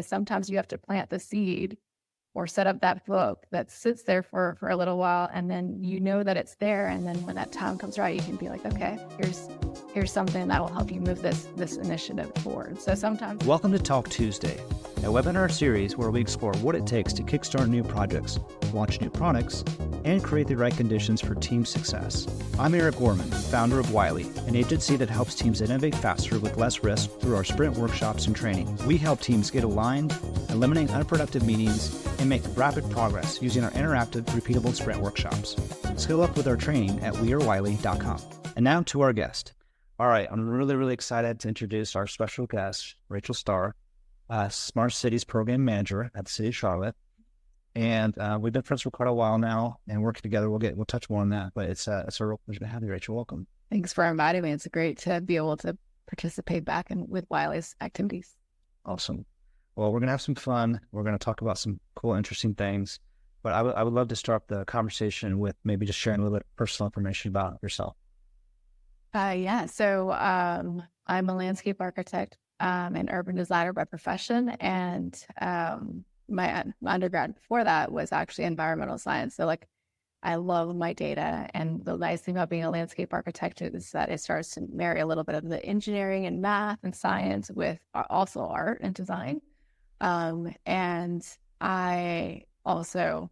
Sometimes you have to plant the seed or set up that book that sits there for a little while, and then you know that it's there. And then when that time comes right, you can be like, okay, here's something that will help you move this initiative forward. So sometimes. Welcome to Talk Tuesday, a webinar series where we explore what it takes to kickstart new projects, launch new products, and create the right conditions for team success. I'm Eric Gorman, founder of Wiley, an agency that helps teams innovate faster with less risk through our sprint workshops and training. We help teams get aligned, eliminate unproductive meetings, and make rapid progress using our interactive, repeatable sprint workshops. Skill up with our training at wearewiley.com. And now to our guest. All right, I'm really excited to introduce our special guest, Rachel Starr, Smart Cities Program Manager at the City of Charlotte. And we've been friends for quite a while now and working together. We'll touch more on that, but it's a real pleasure to have you, Rachel. Welcome. Thanks for inviting me. It's great to be able to participate back with Wiley's activities. Awesome. Well, we're going to have some fun. We're going to talk about some cool, interesting things. But I would love to start the conversation with maybe just sharing a little bit of personal information about yourself. So I'm a landscape architect and urban designer by profession. And my undergrad before that was actually environmental science. So I love my data. And the nice thing about being a landscape architect is that it starts to marry a little bit of the engineering and math and science with also art and design. And I also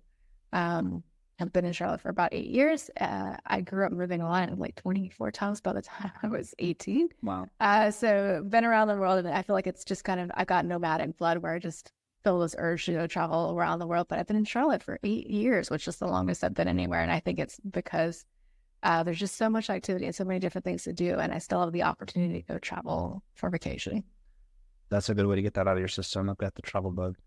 have been in Charlotte for about 8 years. I grew up moving a lot, like 24 times by the time I was 18. Wow. So been around the world, and I feel like it's just I got nomadic blood where I just feel this urge to travel around the world. But I've been in Charlotte for 8 years, which is the longest I've been anywhere. And I think it's because there's just so much activity and so many different things to do. And I still have the opportunity to go travel for vacation. That's a good way to get that out of your system. I've got the travel bug.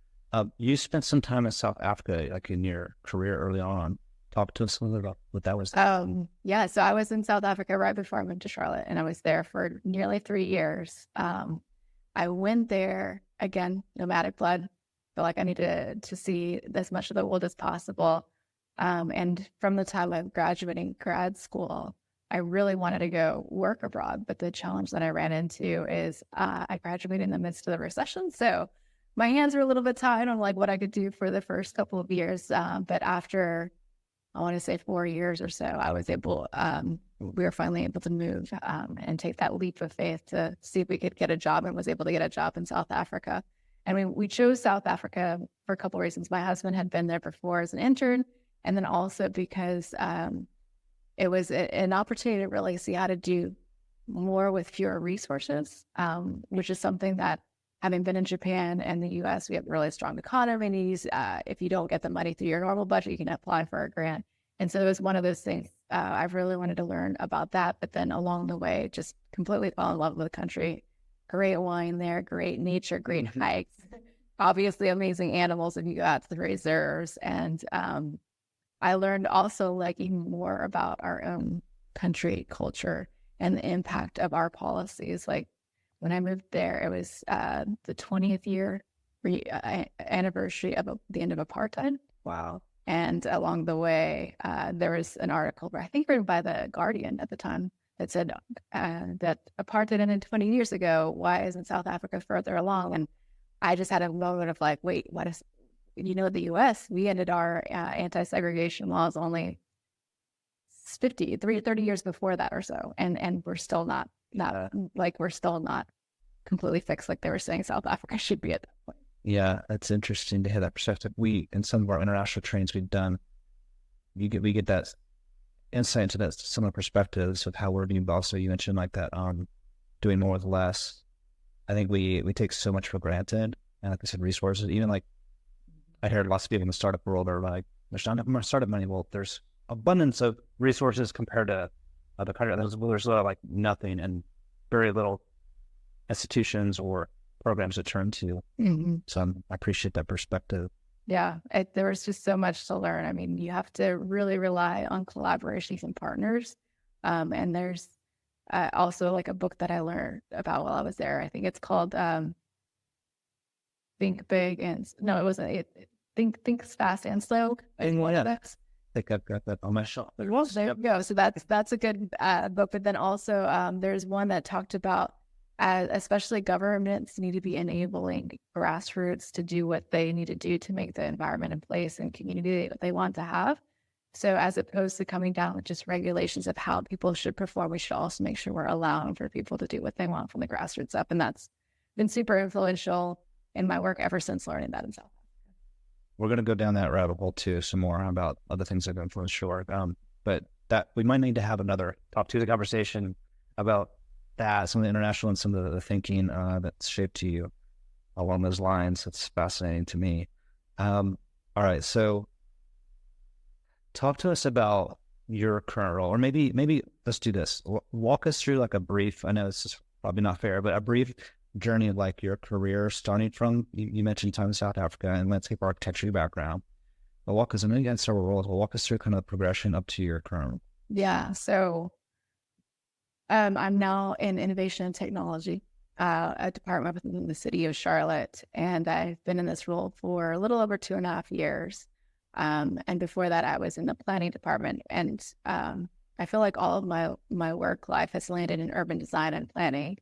You spent some time in South Africa, like in your career early on. Talk to us a little bit about what that was. So I was in South Africa right before I moved to Charlotte, and I was there for nearly 3 years. I went there, again, nomadic blood. Feel like I needed to see as much of the world as possible. And from the time of graduating grad school, I really wanted to go work abroad. But the challenge that I ran into is I graduated in the midst of the recession. So my hands were a little bit tied on what I could do for the first couple of years. But after, I want to say 4 years or so, I was able, we were finally able to move and take that leap of faith to see if we could get a job, and was able to get a job in South Africa. And we chose South Africa for a couple of reasons. My husband had been there before as an intern, and then also because it was an opportunity to really see how to do more with fewer resources, which is something that, having been in Japan and the US, we have really strong economies. If you don't get the money through your normal budget, you can apply for a grant. And so it was one of those things. I really wanted to learn about that, but then along the way, just completely fell in love with the country. Great wine there, great nature, great hikes, obviously amazing animals if you go out to the reserves. And I learned also even more about our own country culture and the impact of our policies. When I moved there, it was the 20th year anniversary of the end of apartheid. Wow. And along the way, there was an article, I think written by The Guardian at the time, that said that apartheid ended 20 years ago. Why isn't South Africa further along? And I just had a moment of wait, what is, the U.S., we ended our anti-segregation laws only 30 years before that or so. And we're still not we're still not completely fixed like they were saying South Africa should be at that point. Yeah, that's interesting to hear that perspective. We, in some of our international trainings we've done, we get that insight into that similar perspectives of how we're viewed. Also, you mentioned that doing more with less. I think we take so much for granted, and like I said, resources. Even I heard lots of people in the startup world are there's not enough startup money. Well, there's abundance of resources compared to other countries. There's a lot of nothing and very little institutions or programs to turn to. Mm-hmm. So I appreciate that perspective. Yeah, there was just so much to learn. I mean, you have to really rely on collaborations and partners. And there's also a book that I learned about while I was there. I think it's called Think Big and no, it wasn't. Think Fast and Slow. I think I've got that on my shelf. There you go. So that's a good book. But then also there's one that talked about especially governments need to be enabling grassroots to do what they need to do to make the environment in place and community that they want to have. So as opposed to coming down with just regulations of how people should perform, we should also make sure we're allowing for people to do what they want from the grassroots up. And that's been super influential in my work ever since learning that in South Africa. We're going to go down that rabbit hole too, some more about other things that have influenced your work. But that we might need to have another talk to the conversation about that, some of the international and some of the thinking that's shaped you along those lines. It's fascinating to me. All right, so talk to us about your current role, or maybe let's do this. Walk us through like a brief, I know this is probably not fair, but a brief journey of like your career starting from, you mentioned time in South Africa and landscape architecture background. But walk us, I know you got several roles, but walk us through kind of the progression up to your current. Yeah, so I'm now in innovation and technology, a department within the city of Charlotte, and I've been in this role for a little over 2.5 years. And before that, I was in the planning department, and I feel like all of my work life has landed in urban design and planning,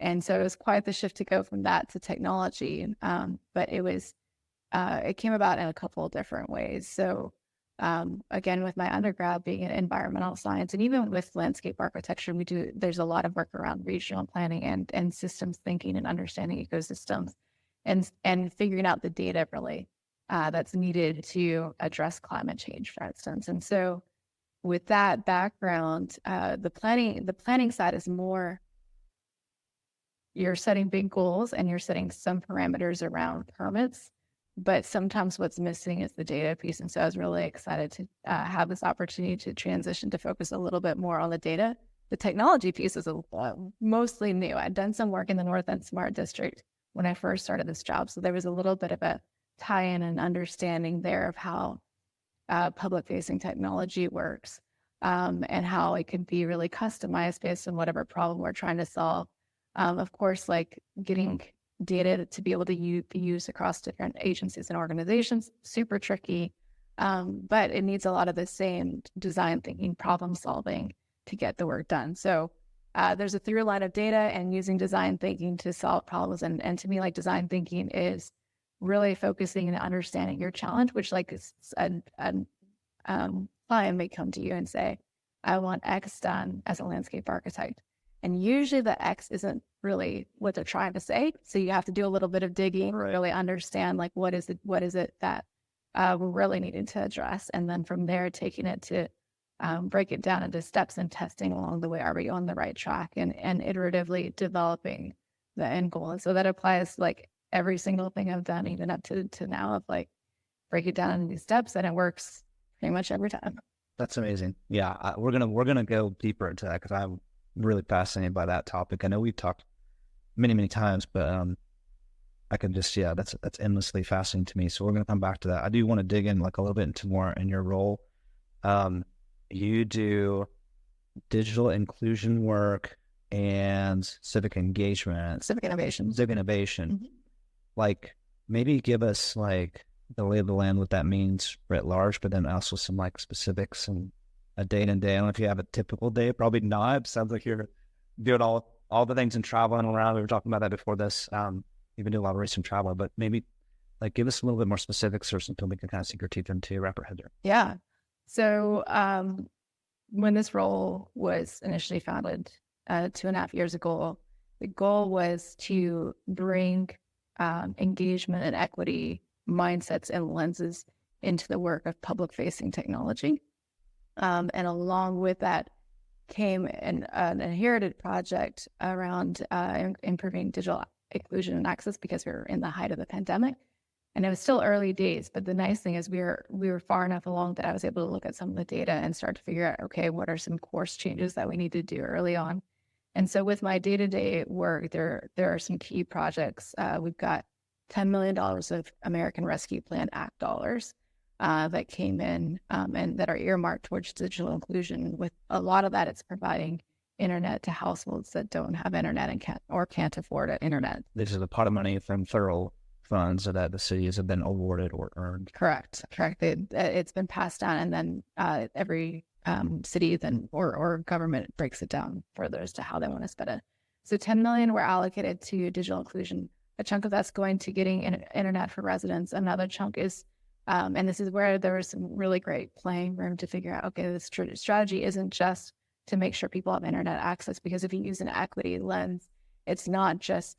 and so it was quite the shift to go from that to technology. But it came about in a couple of different ways. So again, with my undergrad being in environmental science, and even with landscape architecture, there's a lot of work around regional planning and systems thinking and understanding ecosystems and figuring out the data really that's needed to address climate change, for instance. And so with that background, the planning side is more, you're setting big goals and you're setting some parameters around permits, but sometimes what's missing is the data piece. And so I was really excited to have this opportunity to transition to focus a little bit more on the data. The technology piece is mostly new. I'd done some work in the North End Smart District when I first started this job. So there was a little bit of a tie-in and understanding there of how public-facing technology works and how it can be really customized based on whatever problem we're trying to solve. Of course, like getting data to be able to be used across different agencies and organizations, super tricky, but it needs a lot of the same design thinking, problem solving to get the work done. So there's a through line of data and using design thinking to solve problems. And to me, like design thinking is really focusing and understanding your challenge, which like a client may come to you and say, I want X done as a landscape architect. And usually the X isn't really what they're trying to say. So you have to do a little bit of digging, really understand like what is it that we're really needing to address. And then from there, taking it to break it down into steps and testing along the way. Are we on the right track? And iteratively developing the end goal. And so that applies to like every single thing I've done, even up to now, of like break it down into these steps, and it works pretty much every time. That's amazing. Yeah, we're gonna go deeper into that because I'm really fascinated by that topic. I know we've talked many times, but I can just, that's endlessly fascinating to me. So we're gonna come back to that. I do want to dig in like a little bit into more in your role. You do digital inclusion work and civic engagement, Civic innovation. Mm-hmm. Like maybe give us like the lay of the land, what that means writ large, but then also some like specifics and a day-to-day. I don't know if you have a typical day, probably not. It sounds like you're doing all the things and traveling around. We were talking about that before this. You've been doing a lot of recent travel, but maybe like give us a little bit more specifics or something we can kind of sink our teeth into, wrap our head there. Yeah. So when this role was initially founded 2.5 years ago, the goal was to bring engagement and equity mindsets and lenses into the work of public-facing technology. And along with that came an inherited project around improving digital inclusion and access, because we were in the height of the pandemic. And it was still early days, but the nice thing is we were far enough along that I was able to look at some of the data and start to figure out, okay, what are some course changes that we need to do early on? And so with my day-to-day work, there are some key projects. We've got $10 million of American Rescue Plan Act dollars that came in and that are earmarked towards digital inclusion. With a lot of that, it's providing internet to households that don't have internet and can't afford an internet. This is a pot of money from federal funds that the cities have been awarded or earned. Correct. It's been passed down, and then every city then or government breaks it down further as to how they want to spend it. So 10 million were allocated to digital inclusion. A chunk of that's going to getting internet for residents. Another chunk is, and this is where there was some really great playing room to figure out, okay, this strategy isn't just to make sure people have internet access, because if you use an equity lens, it's not just,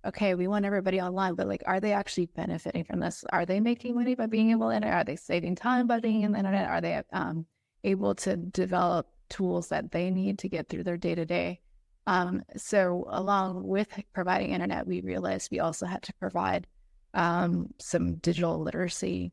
okay, we want everybody online, but like, are they actually benefiting from this? Are they making money by being able to internet? Are they saving time by being in the internet? Are they able to develop tools that they need to get through their day-to-day? So along with providing internet, we realized we also had to provide some digital literacy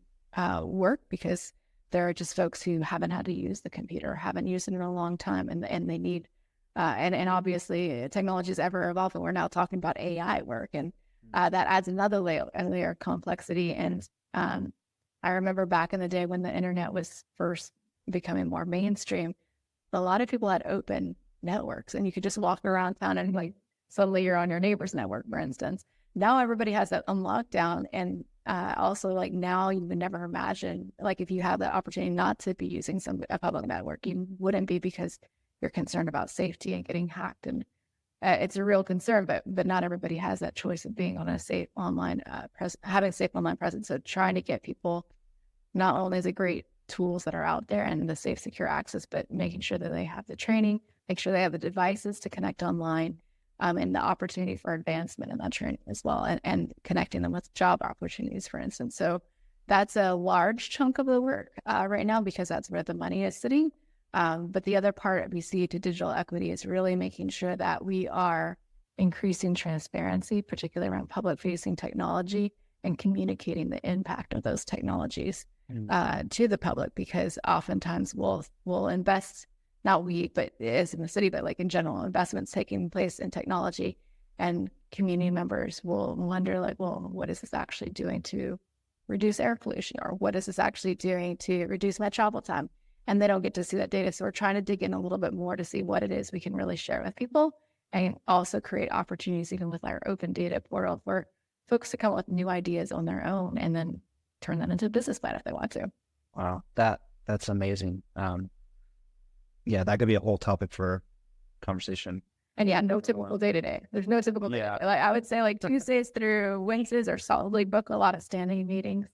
work, because there are just folks who haven't had to use the computer, haven't used it in a long time, and they need, and obviously technology is ever evolving. We're now talking about AI work, and that adds another layer of complexity. And I remember back in the day when the internet was first becoming more mainstream, a lot of people had open networks, and you could just walk around town and like suddenly you're on your neighbor's network, for instance. Now everybody has that on lockdown, and also like now you would never imagine, like if you have the opportunity not to be using a public network, you wouldn't be, because you're concerned about safety and getting hacked, and it's a real concern. But not everybody has that choice of being on a safe online having a safe online presence. So trying to get people, not only is it great tools that are out there and the safe, secure access, but making sure that they have the training, make sure they have the devices to connect online, and the opportunity for advancement in that training as well, and connecting them with job opportunities, for instance. So that's a large chunk of the work right now, because that's where the money is sitting. But the other part we see to digital equity is really making sure that we are increasing transparency, particularly around public-facing technology, and communicating the impact of those technologies to the public, because oftentimes we'll invest, not we, but as in the city, but like in general, investments taking place in technology, and community members will wonder like, well, what is this actually doing to reduce air pollution, or what is this actually doing to reduce my travel time? And they don't get to see that data. So we're trying to dig in a little bit more to see what it is we can really share with people, and also create opportunities even with our open data portal for folks to come up with new ideas on their own, and then turn that into a business plan if they want to. Wow, that's amazing. Yeah, that could be a whole topic for conversation. And yeah, no typical day to day. There's no typical day. Like I would say, like Tuesdays through Wednesdays are solidly booked, a lot of standing meetings.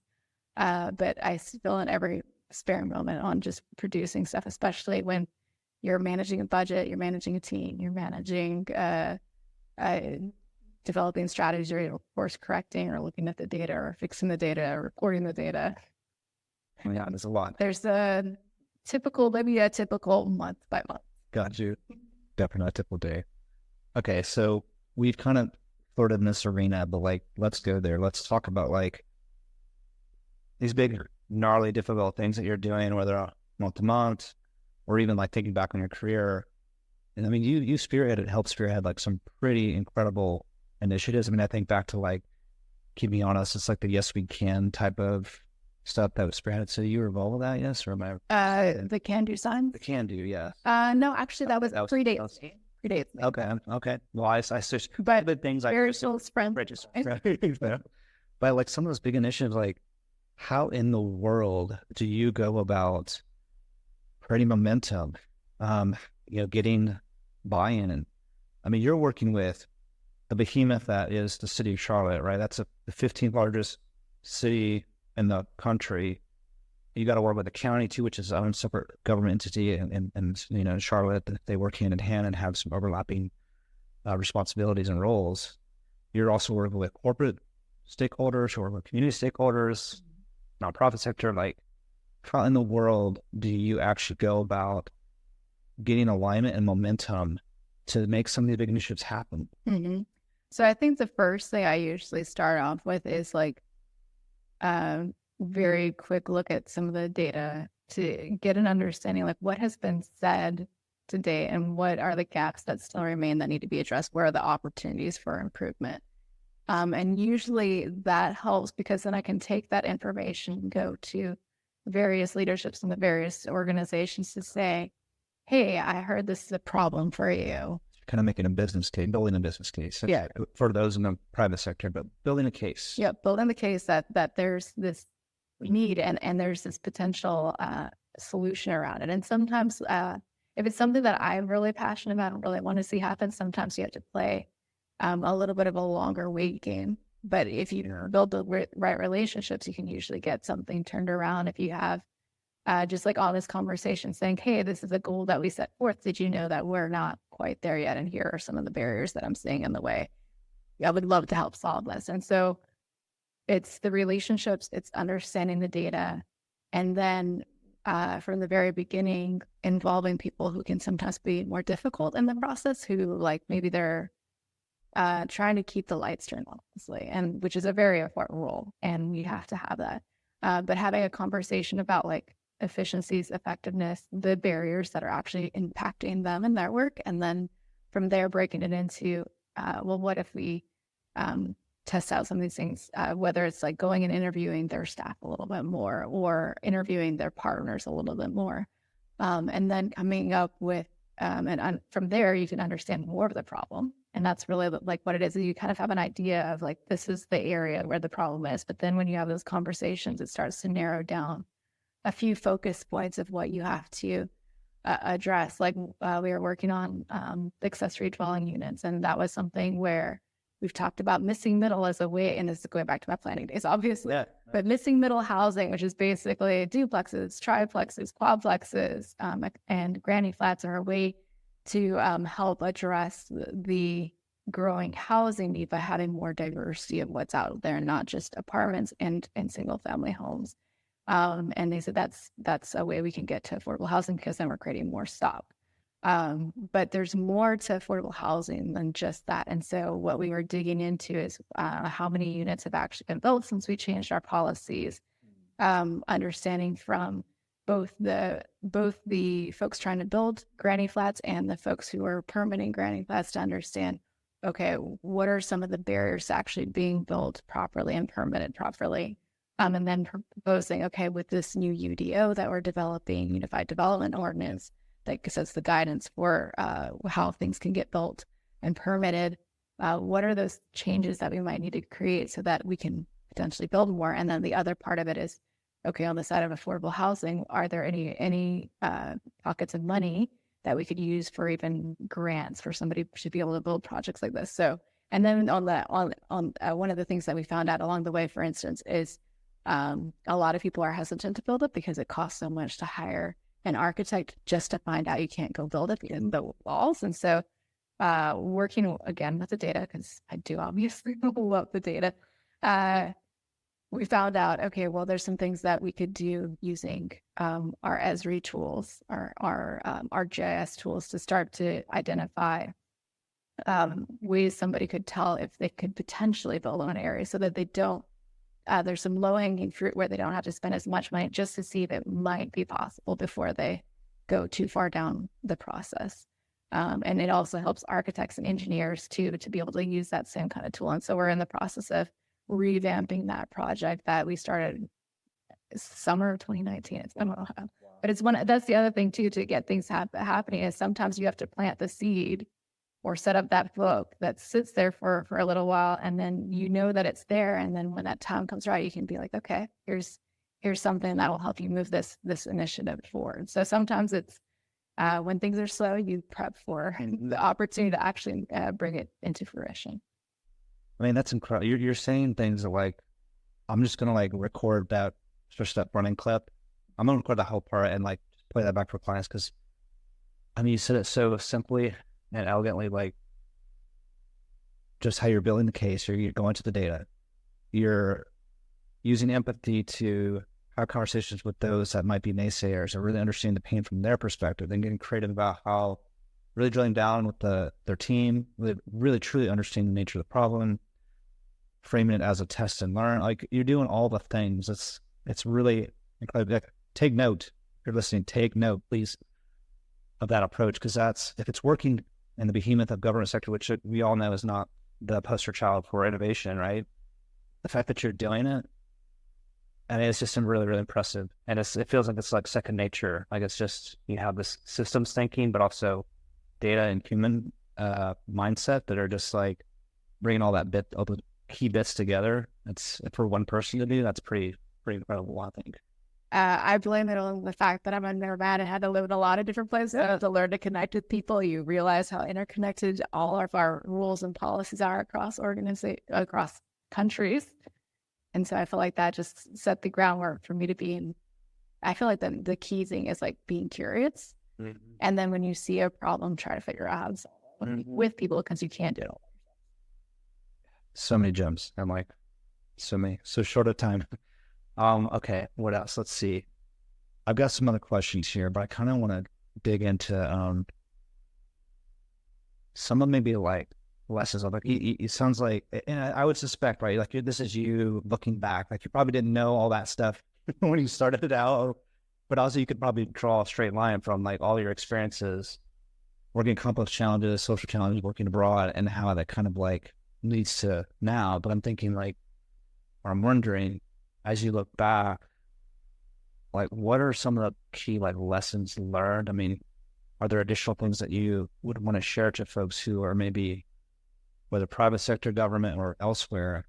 But I fill in every spare moment on just producing stuff, especially when you're managing a budget, you're managing a team, you're managing developing strategies, or course correcting, or looking at the data, or fixing the data, or reporting the data. Yeah, there's a lot. There's maybe a typical month by month. Got you. Definitely not a typical day. Okay, so we've kind of flirted in this arena, but like, let's go there. Let's talk about like these big, gnarly, difficult things that you're doing, whether month to month, or even like thinking back on your career. And I mean, you helped spearhead like some pretty incredible initiatives. I mean, I think back to like, keep me honest, it's like the Yes We Can type of stuff that was spearheaded. So you were involved with that, yes? Or am I? The Can Do signs? The Can Do, yeah. No, actually that was predates. Predates. Okay. Well, I switched, but the things spiritual sprint. But like some of those big initiatives, like how in the world do you go about creating momentum, getting buy-in? And I mean, you're working with the behemoth that is the city of Charlotte, right? That's the 15th largest city in the country. You got to work with the county too, which is its own separate government entity, and in Charlotte, they work hand in hand and have some overlapping responsibilities and roles. You're also working with corporate stakeholders, or with community stakeholders, nonprofit sector. Like, how in the world do you actually go about getting alignment and momentum to make some of these big initiatives happen? Mm-hmm. So I think the first thing I usually start off with is like very quick look at some of the data to get an understanding, like what has been said today and what are the gaps that still remain that need to be addressed. Where are the opportunities for improvement? And usually that helps, because then I can take that information and go to various leaderships in the various organizations to say, hey, I heard this is a problem for you. Kind of making a business case, building a business case. Yeah. For those in the private sector, but building a case. Yeah, building the case that there's this need and there's this potential solution around it. And sometimes if it's something that I'm really passionate about and really want to see happen, sometimes you have to play a little bit of a longer wait game. But if you build the right relationships, you can usually get something turned around. If you have just like honest conversation saying, hey, this is a goal that we set forth. Did you know that we're not quite there yet? And here are some of the barriers that I'm seeing in the way. I would love to help solve this. And so it's the relationships, it's understanding the data, and then from the very beginning, involving people who can sometimes be more difficult in the process, who like maybe they're trying to keep the lights turned on, honestly, and which is a very important role, and we have to have that. But having a conversation about like efficiencies, effectiveness, the barriers that are actually impacting them in their work, and then from there breaking it into, well, what if we test out some of these things, whether it's like going and interviewing their staff a little bit more or interviewing their partners a little bit more. And then coming up with, and from there, you can understand more of the problem. And that's really like what it is. You kind of have an idea of like, this is the area where the problem is. But then when you have those conversations, it starts to narrow down a few focus points of what you have to address. Like we were working on the accessory dwelling units, and that was something where we've talked about missing middle as a way, and this is going back to my planning days, obviously, but missing middle housing, which is basically duplexes, triplexes, quadplexes, and granny flats are a way to help address the growing housing need by having more diversity of what's out there, not just apartments and single family homes. And they said that's a way we can get to affordable housing, because then we're creating more stock. But there's more to affordable housing than just that. And so what we were digging into is how many units have actually been built since we changed our policies, understanding from both the folks trying to build granny flats and the folks who are permitting granny flats to understand, okay, what are some of the barriers to actually being built properly and permitted properly? And then proposing, okay, with this new UDO that we're developing, Unified Development Ordinance, that sets the guidance for how things can get built and permitted. What are those changes that we might need to create so that we can potentially build more? And then the other part of it is, okay, on the side of affordable housing, are there any pockets of money that we could use for even grants for somebody to be able to build projects like this? So, and then on one of the things that we found out along the way, for instance, is a lot of people are hesitant to build it because it costs so much to hire an architect just to find out you can't go build it because of the walls. And so working again with the data, because I do obviously love the data, we found out, okay, well, there's some things that we could do using our Esri tools, our GIS tools, to start to identify ways somebody could tell if they could potentially build on an area, so that they don't, there's some low-hanging fruit where they don't have to spend as much money, just to see if it might be possible before they go too far down the process. And it also helps architects and engineers too, to be able to use that same kind of tool. And so we're in the process of revamping that project that we started summer of 2019. It's been a while. But it's that's the other thing too, to get things happening, is sometimes you have to plant the seed or set up that book that sits there for a little while, and then you know that it's there. And then when that time comes right, you can be like, okay, here's something that will help you move this initiative forward. So sometimes it's when things are slow, you prep for the opportunity to actually bring it into fruition. I mean, that's incredible. You're saying things that, like, I'm just going to like record that, especially that running clip. I'm going to record the whole part and like play that back for clients, because I mean, you said it so simply and elegantly, like just how you're building the case, or you're going to the data, you're using empathy to have conversations with those that might be naysayers, or really understanding the pain from their perspective, then getting creative about how really drilling down with their team, really truly understanding the nature of the problem, framing it as a test and learn. Like, you're doing all the things. It's really incredible. Like, take note. If you're listening, take note, please, of that approach, because if it's working in the behemoth of government sector, which we all know is not the poster child for innovation, right? The fact that you're doing it, I mean, it's just really, really impressive. And it feels like it's like second nature. Like, it's just, you have this systems thinking, but also data and human mindset that are just like bringing all the key bits together. It's for one person to do. That's pretty incredible, I think. I blame it on the fact that I'm a nomad and had to live in a lot of different places. I had to learn to connect with people. You realize how interconnected all of our rules and policies are across across countries. And so I feel like that just set the groundwork for me to be in. I feel like the key thing is like being curious. Mhm. And then when you see a problem, try to figure out how to solve it with people, because you can't do it all. So many gems. I'm like, so many, so short of time. Okay, what else? Let's see. I've got some other questions here, but I kind of want to dig into some of maybe like lessons of like it sounds like, and I would suspect, right? Like this is you looking back, like you probably didn't know all that stuff when you started it out, but also you could probably draw a straight line from like all your experiences working complex challenges, social challenges, working abroad, and how that kind of like leads to now. But I'm thinking like, or I'm wondering, as you look back, like what are some of the key like lessons learned? I mean, are there additional things that you would want to share to folks who are maybe, whether private sector, government, or elsewhere,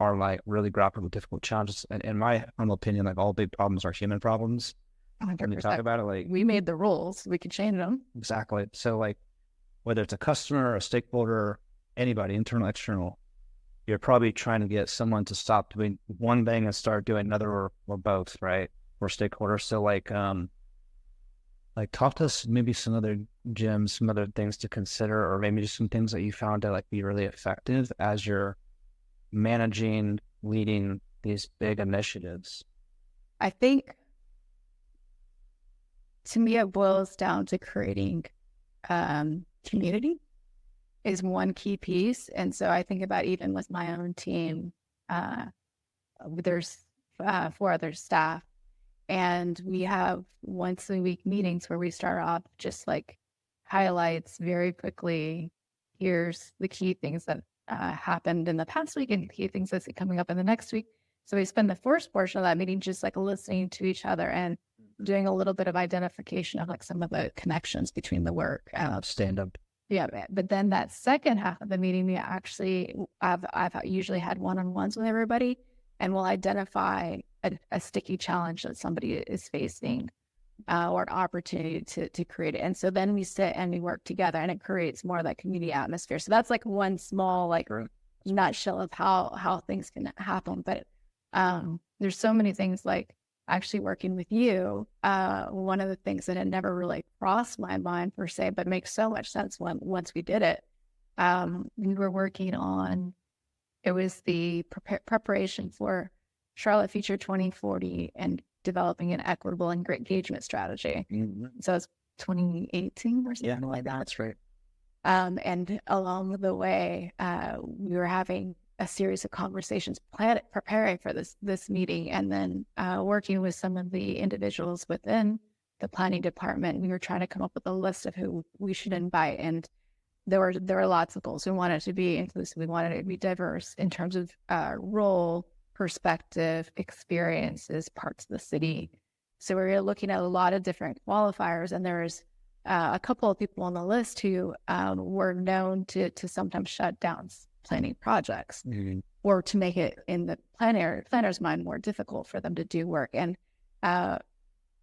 are like really grappling with difficult challenges? And in my humble opinion, like all big problems are human problems. When you talk about it, like We made the rules, we could change them. exactly. So like whether it's a customer, a stakeholder, anybody, internal, external, you're probably trying to get someone to stop doing one thing and start doing another, or both, right? Or stakeholders. So like talk to us maybe some other gems, some other things to consider, or maybe just some things that you found to like be really effective as you're managing, leading these big initiatives. I think, to me, it boils down to creating community is one key piece. And so I think about even with my own team, there's 4 other staff, and we have once a week meetings where we start off just like highlights very quickly. Here's the key things that happened in the past week and key things that's coming up in the next week. So we spend the first portion of that meeting just like listening to each other and doing a little bit of identification of like some of the connections between the work. Stand up. Yeah, but then that second half of the meeting, we actually, I've usually had one-on-ones with everybody, and we'll identify a sticky challenge that somebody is facing, or an opportunity to create it. And so then we sit and we work together, and it creates more of that community atmosphere. So that's like one small like nutshell of how things can happen. But there's so many things like actually working with you. One of the things that had never really crossed my mind per se, but makes so much sense once we did it. We were working on, it was the preparation for Charlotte Future 2040 and developing an equitable and engagement strategy. Mm-hmm. So it's 2018 or something like that. That's right. And along the way, we were having a series of conversations, preparing for this meeting, and then working with some of the individuals within the planning department. We were trying to come up with a list of who we should invite, and there were lots of goals. We wanted it to be inclusive. We wanted it to be diverse in terms of role, perspective, experiences, parts of the city. So we were looking at a lot of different qualifiers, and there's a couple of people on the list who were known to sometimes shut down planning projects, or to make it in the planner's mind more difficult for them to do work. And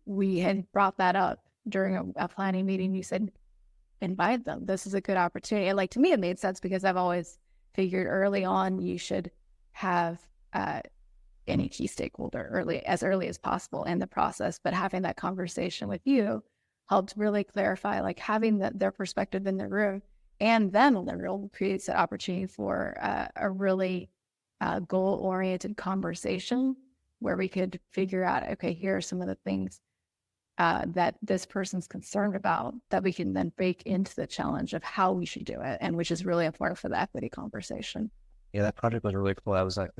we had brought that up during a planning meeting. You said, invite them. This is a good opportunity. And like, to me, it made sense because I've always figured early on you should have any key stakeholder as early as possible in the process. But having that conversation with you helped really clarify, like having their perspective in the room, and then the real creates an opportunity for a really goal-oriented conversation where we could figure out, okay, here are some of the things that this person's concerned about that we can then bake into the challenge of how we should do it, and which is really important for the equity conversation. Yeah, that project was really cool. That was like,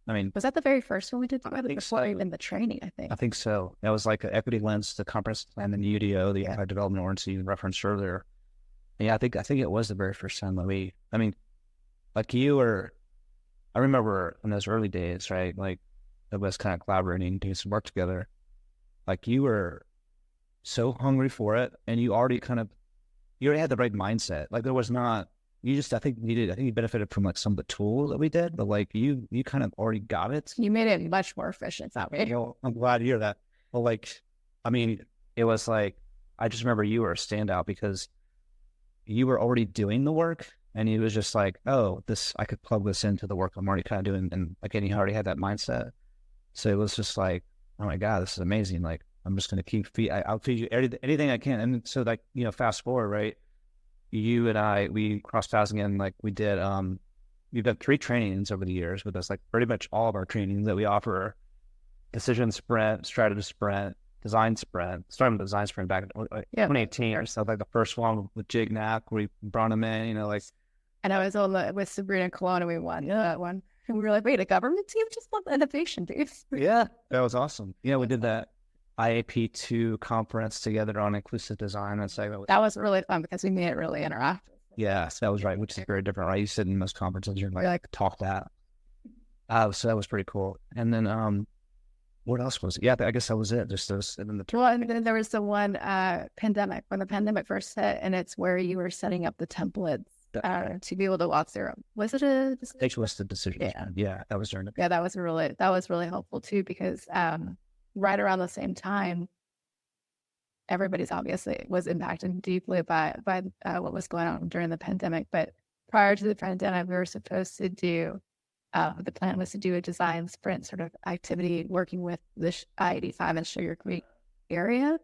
was that the very first one we did together before so. even the training? I think so. That was like an equity lens, the comprehensive plan, and the UDO, the Unified Development Ordinance you referenced earlier. Yeah, I think it was the very first time that like you were, I remember in those early days, right? Like it was kind of collaborating, doing some work together. Like you were so hungry for it, and you already had the right mindset. Like there was not, I think you benefited from like some of the tools that we did, but like you kind of already got it. You made it much more efficient that way. I'm glad to hear that. Well, like, I mean, it was like, I just remember you were a standout because you were already doing the work and he was just like, oh, this, I could plug this into the work I'm already kind of doing. And again, he already had that mindset. So it was just like, oh my God, this is amazing. Like, I'm just going to I'll feed you anything I can. And so like, fast forward, right? You and I, we crossed paths again. Like we've done 3 trainings over the years with us. Like pretty much all of our trainings that we offer are decision sprint, strategy sprint, design sprint. Starting with design sprint back in 2018 or so, like the first one with Jig Knack, we brought him in, like. And I was on with Sabrina Colonna, we won that one. And we were like, wait, a government team just won the innovation, dude. Yeah, that was awesome. Yeah, we did that IAP2 conference together on inclusive design and segment. That was really fun because we made it really interactive. Yes, that was right, which is very different, right? You sit in most conferences, you're like talk that. So that was pretty cool. And then what else was it? Yeah, I guess that was it. Just those, and then and then there was the one pandemic, when the pandemic first hit, and it's where you were setting up the templates to be able to walk through. Was it a text-listed decision? Yeah, that was during it. Yeah, that was really helpful too, because right around the same time, everybody's obviously was impacted deeply by what was going on during the pandemic. But prior to the pandemic, we were supposed to do, the plan was to do a design sprint sort of activity working with the I-85 and Sugar Creek area.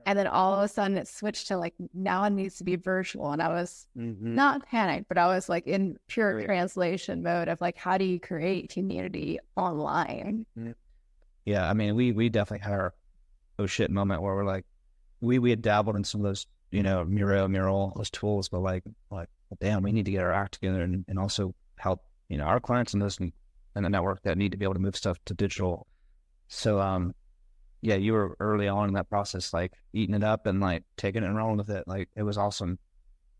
And then all of a sudden it switched to like, now it needs to be virtual. And I was not panicked, but I was like in pure translation mode of like, how do you create community online? Yeah, I mean, we definitely had our oh shit moment where we're like, we had dabbled in some of those, Mural, those tools, but like, damn, we need to get our act together and also help, our clients and those in the network that need to be able to move stuff to digital. So, yeah, you were early on in that process, like eating it up and like taking it and rolling with it. Like it was awesome.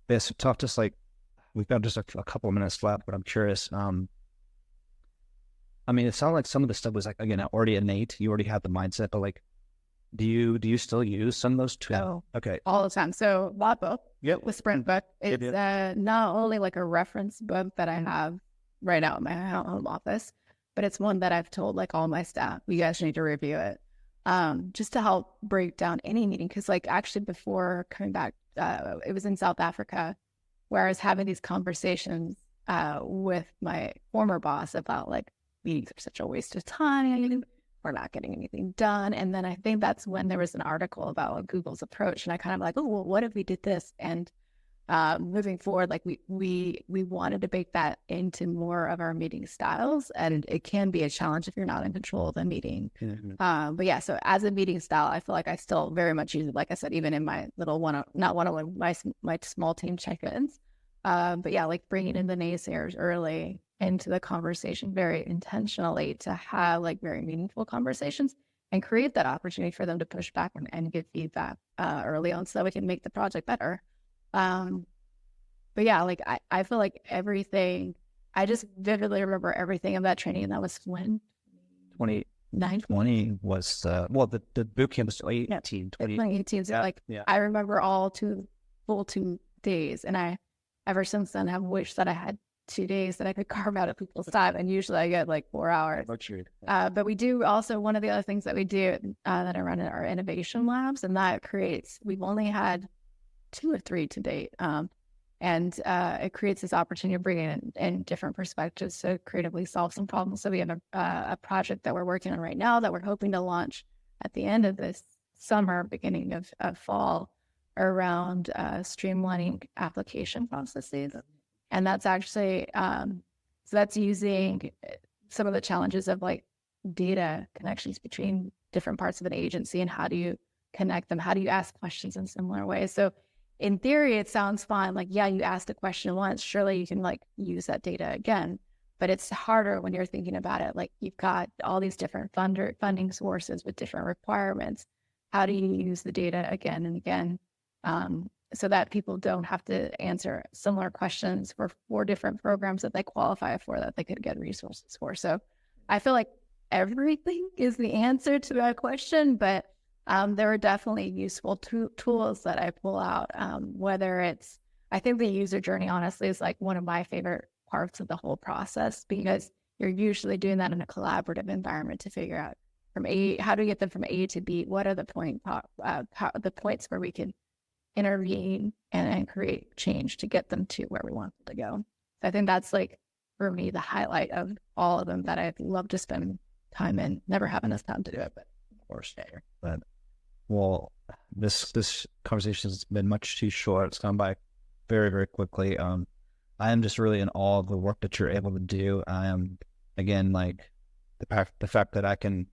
It's tough. Just like we've got just a couple of minutes left, but I'm curious. I mean, it sounded like some of the stuff was like, again, already innate. You already had the mindset, but like, do you still use some of those tools? Oh, okay, all the time. So Lotbook, the Sprint Book, it's not only like a reference book that I have right now in my home office, but it's one that I've told like all my staff, you guys need to review it. Just to help break down any meeting. Because like actually before coming back, it was in South Africa where I was having these conversations with my former boss about like meetings are such a waste of time. We're not getting anything done. And then I think that's when there was an article about Google's approach. And I kind of like, oh, well, what if we did this? And moving forward, like we wanted to bake that into more of our meeting styles, and it can be a challenge if you're not in control of the meeting. But yeah, so as a meeting style, I feel like I still very much use it. Like I said, even in my little my small team check-ins. But yeah, like bringing in the naysayers early into the conversation very intentionally to have like very meaningful conversations and create that opportunity for them to push back and give feedback early on so that we can make the project better. But yeah, like I feel like everything, I just vividly remember everything of that training. And that was when 2020 was, the boot camp was 2018. So like, I remember all full 2 days. And ever since then, have wished that I had 2 days that I could carve out of people's time. And usually I get like 4 hours. But we do also, one of the other things that we do that I run in our innovation labs, and that we've only had 2 or 3 to date. And it creates this opportunity to bring in different perspectives to creatively solve some problems. So we have a project that we're working on right now that we're hoping to launch at the end of this summer, beginning of fall, around streamlining application processes. And that's actually, so that's using some of the challenges of like data connections between different parts of an agency and how do you connect them? How do you ask questions in similar ways? So in theory, it sounds fine. Like, yeah, you asked a question once, surely you can like use that data again. But it's harder when you're thinking about it. Like you've got all these different funding sources with different requirements. How do you use the data again and again so that people don't have to answer similar questions for 4 different programs that they qualify for that they could get resources for? So I feel like everything is the answer to that question, but there are definitely useful tools that I pull out, whether it's, I think the user journey, honestly, is like one of my favorite parts of the whole process, because you're usually doing that in a collaborative environment to figure out from A, how do we get them from A to B? What are the the points where we can intervene and create change to get them to where we want them to go? So I think that's like, for me, the highlight of all of them that I'd love to spend time in. Never having enough time to do it, but Of course. But well, this conversation has been much too short. It's gone by very, very quickly. I am just really in awe of the work that you're able to do. I am, again, like the fact that I can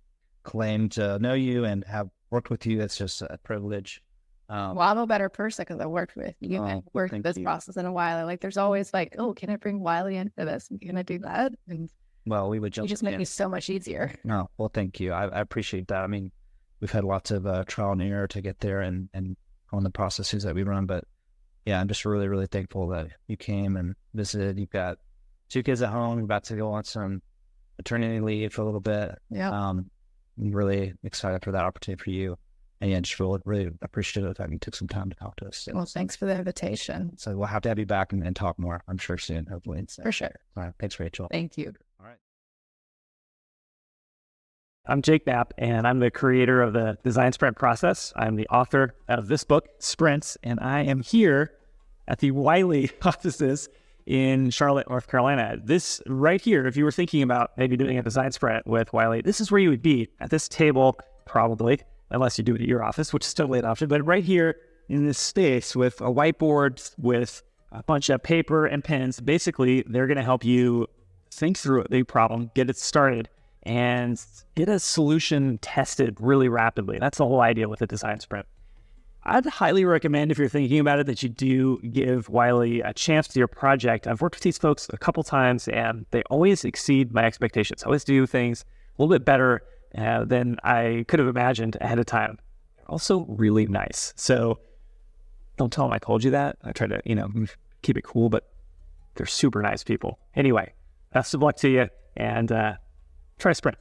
claim to know you and have worked with you. That's just a privilege. well, I'm a better person because I worked with you and worked thank this you. process in a while. Like, there's always like, oh, can I bring Wiley into this? Can I do that? And Well, we would you jump. just make me so much easier. No, well, thank you. I appreciate that. I mean, we've had lots of trial and error to get there and on the processes that we run. But yeah, I'm just really, really thankful that you came and visited. You've got 2 kids at home. You're about to go on some maternity leave for a little bit. Yeah. I'm really excited for that opportunity for you. And yeah, just really, really appreciative that you took some time to talk to us. Well, thanks for the invitation. So we'll have to have you back and talk more, I'm sure, soon, hopefully. So, For sure. all right. Thanks, Rachel. Thank you. All right. I'm Jake Knapp, and I'm the creator of the Design Sprint process. I'm the author of this book, Sprints, and I am here at the Wiley offices in Charlotte, North Carolina. This right here, if you were thinking about maybe doing a design sprint with Wiley, this is where you would be, at this table, probably, unless you do it at your office, which is totally an option, but right here in this space with a whiteboard, with a bunch of paper and pens. Basically, they're going to help you think through a big problem, get it started, and get a solution tested really rapidly. That's the whole idea with a design sprint. I'd highly recommend, if you're thinking about it, that you do give Wiley a chance to your project. I've worked with these folks a couple times, and they always exceed my expectations. I always do things a little bit better than I could have imagined ahead of time. They're also really nice. So don't tell them I told you that. I try to, keep it cool, but they're super nice people. Anyway, best of luck to you, and try Sprint.